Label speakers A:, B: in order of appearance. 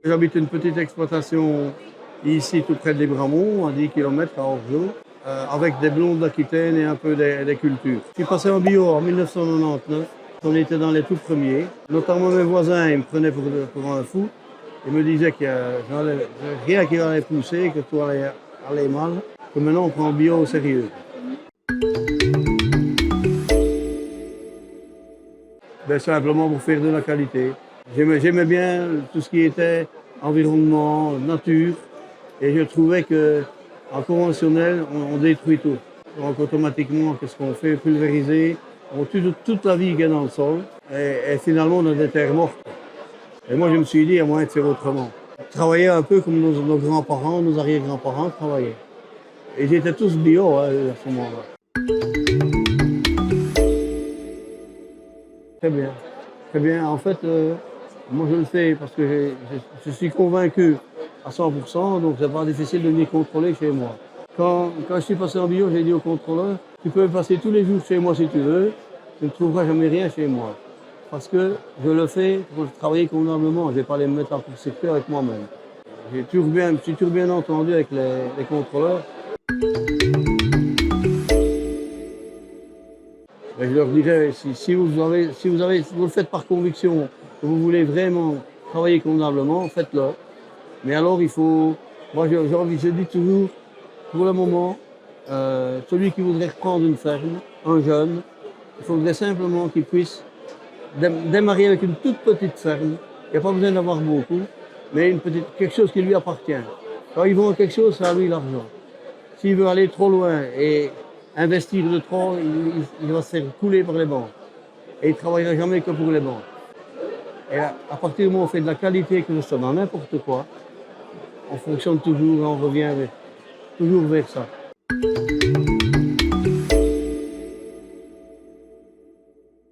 A: J'habite une petite exploitation ici tout près des Bramont, à 10 km à Orgeau, avec des blondes d'Aquitaine et un peu des cultures. Je suis passé en bio en 1999, on était dans les tout premiers. Notamment mes voisins, ils me prenaient pour un fou. Ils me disaient qu'il n'y avait rien qui allait pousser, que tout allait mal, que maintenant on prend bio au sérieux. Ben, simplement pour faire de la qualité. J'aimais bien tout ce qui était environnement, nature, et je trouvais qu'en conventionnel, on détruit tout. Donc automatiquement, qu'est-ce qu'on fait? Pulvériser, on tue toute la vie qui est dans le sol, et finalement on a des terres mortes. Et moi je me suis dit, il y a moyen de faire autrement. Travailler un peu comme nos grands-parents, nos arrière-grands-parents travaillaient. Et ils étaient tous bio à ce moment-là. Très bien, très bien. En fait, moi je le fais parce que je suis convaincu à 100%, donc c'est pas difficile de venir contrôler chez moi. Quand je suis passé en bio, j'ai dit au contrôleur, tu peux passer tous les jours chez moi si tu veux, tu ne trouveras jamais rien chez moi. Parce que je le fais pour travailler convenablement, je ne vais pas les mettre en circuit avec moi-même. Je suis toujours bien entendu avec les contrôleurs. Et je leur dirais, si vous le faites par conviction, que vous voulez vraiment travailler convenablement, faites-le. Mais alors il faut, moi je dis toujours, pour le moment, celui qui voudrait reprendre une ferme, un jeune, il faudrait simplement qu'il puisse démarrer avec une toute petite ferme. Il n'y a pas besoin d'avoir beaucoup, mais quelque chose qui lui appartient. Quand il vend quelque chose, c'est à lui l'argent. S'il veut aller trop loin et investir de trop, il va se faire couler par les banques. Et il ne travaillera jamais que pour les banques. Et à partir du moment où on fait de la qualité, que ce soit dans n'importe quoi, on fonctionne toujours et on revient toujours vers ça.